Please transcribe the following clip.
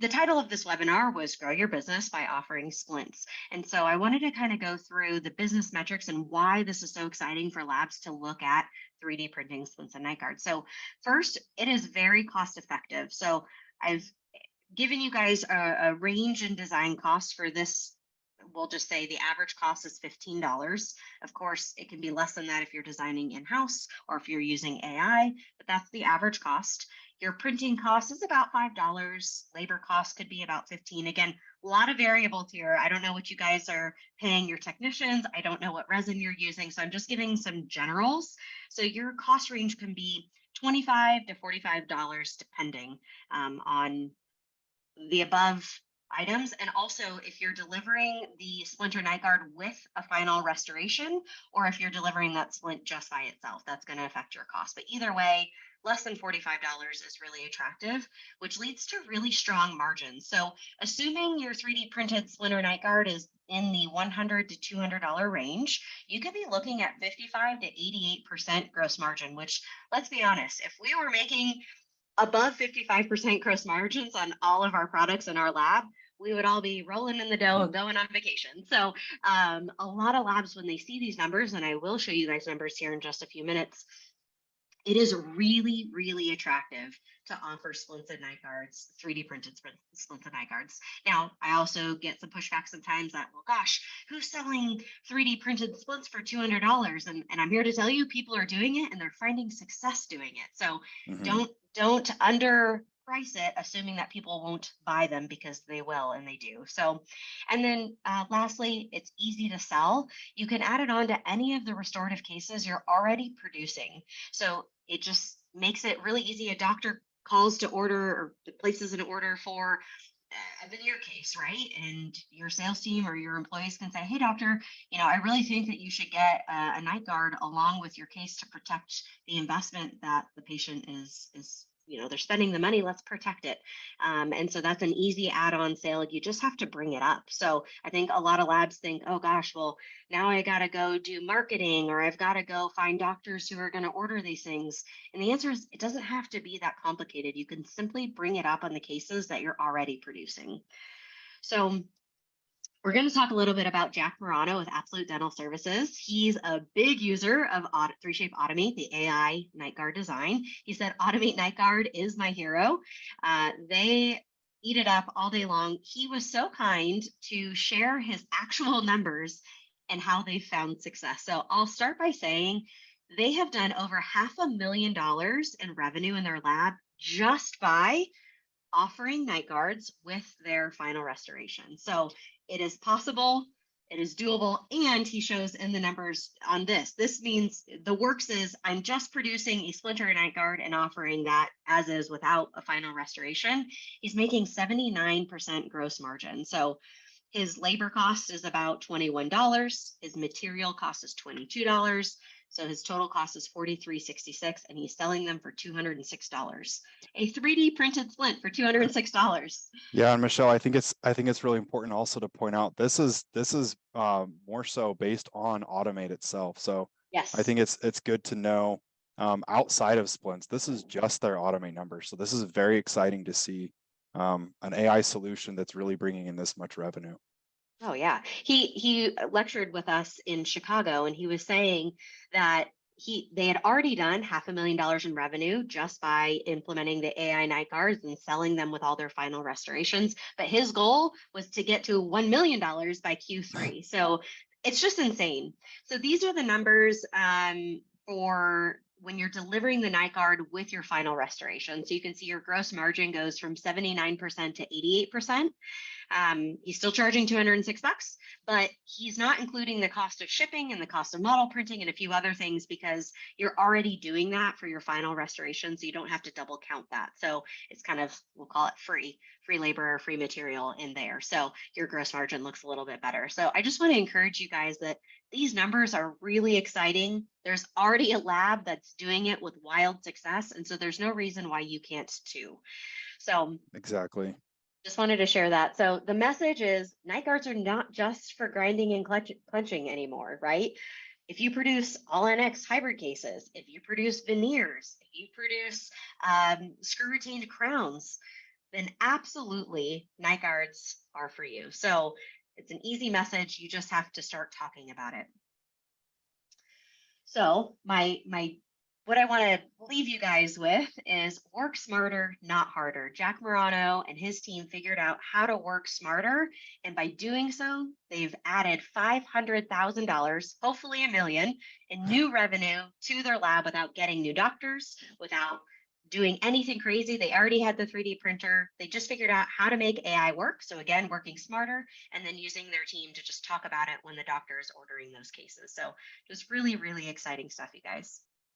the title of this webinar was Grow Your Business by Offering Splints. And so I wanted to kind of go through the business metrics and why this is so exciting for labs to look at 3D printing splints and night guards. So first, it is very cost effective. So I've given you guys a range in design costs for this. We'll just say the average cost is $15. Of course, it can be less than that if you're designing in-house or if you're using AI, but that's the average cost. Your printing cost is about $5. Labor cost could be about 15. Again, a lot of variables here. I don't know what you guys are paying your technicians. I don't know what resin you're using. So I'm just giving some generals. So your cost range can be $25 to $45 depending on the above items. And also if you're delivering the splinter night guard with a final restoration, or if you're delivering that splint just by itself, that's going to affect your cost. But either way, less than $45 is really attractive, which leads to really strong margins. So assuming your 3D printed splinter night guard is in the $100 to $200 range, you could be looking at 55 to 88% gross margin, which, let's be honest, if we were making above 55% gross margins on all of our products in our lab, we would all be rolling in the dough and going on vacation. So a lot of labs, when they see these numbers, and I will show you guys numbers here in just a few minutes, it is really, really attractive to offer splints and night guards, 3D printed splints and night guards. Now, I also get some pushback sometimes that, well, gosh, who's selling 3D printed splints for $200? And I'm here to tell you, people are doing it and they're finding success doing it. So don't underprice it, assuming that people won't buy them, because they will, and they do. So, and then lastly, it's easy to sell. You can add it on to any of the restorative cases you're already producing. So it just makes it really easy. A doctor calls to order or places an order for a veneer case, right? And your sales team or your employees can say, hey, doctor, I really think that you should get a night guard along with your case to protect the investment that the patient is they're spending the money, let's protect it. And so that's an easy add-on sale. You just have to bring it up. So I think a lot of labs think, oh gosh, well, now I got to go do marketing, or I've got to go find doctors who are going to order these things. And the answer is, it doesn't have to be that complicated. You can simply bring it up on the cases that you're already producing. So we're going to talk a little bit about Jack Morano with Absolute Dental Services. He's a big user of 3Shape Automate, the AI night guard design. He said, Automate Night Guard is my hero. They eat it up all day long. He was so kind to share his actual numbers and how they found success. So I'll start by saying they have done over $500,000 in revenue in their lab just by offering night guards with their final restoration. So it is possible, it is doable, and he shows in the numbers on this. This means the works is I'm just producing a splinter night guard and offering that as is without a final restoration. He's making 79% gross margin. So his labor cost is about $21. His material cost is $22. So his total cost is $43.66, and he's selling them for $206. A 3D printed splint for $206. Yeah, and Michelle, I think it's really important also to point out this is more so based on Automate itself. So yes, I think it's good to know outside of splints, this is just their Automate numbers. So this is very exciting to see an AI solution that's really bringing in this much revenue. Oh yeah, he lectured with us in Chicago, and he was saying that they had already done $500,000 in revenue just by implementing the AI night guards and selling them with all their final restorations. But his goal was to get to $1 million by Q3. So it's just insane. So these are the numbers for when you're delivering the night guard with your final restoration. So you can see your gross margin goes from 79% to 88%. He's still charging $206, but he's not including the cost of shipping and the cost of model printing and a few other things, because you're already doing that for your final restoration. So you don't have to double count that. So it's kind of, we'll call it free labor or free material in there. So your gross margin looks a little bit better. So I just want to encourage you guys that these numbers are really exciting. There's already a lab that's doing it with wild success. And so there's no reason why you can't too. So exactly. Just wanted to share that. So the message is night guards are not just for grinding and clenching anymore, right? If you produce all NX hybrid cases, if you produce veneers, if you produce screw retained crowns, then absolutely night guards are for you. So it's an easy message. You just have to start talking about it. So my what I want to leave you guys with is work smarter, not harder. Jack Morano and his team figured out how to work smarter, and by doing so, they've added $500,000, hopefully a million, in new revenue to their lab without getting new doctors, without doing anything crazy. They already had the 3D printer. They just figured out how to make AI work. So again, working smarter and then using their team to just talk about it when the doctor is ordering those cases. So just really, really exciting stuff, you guys.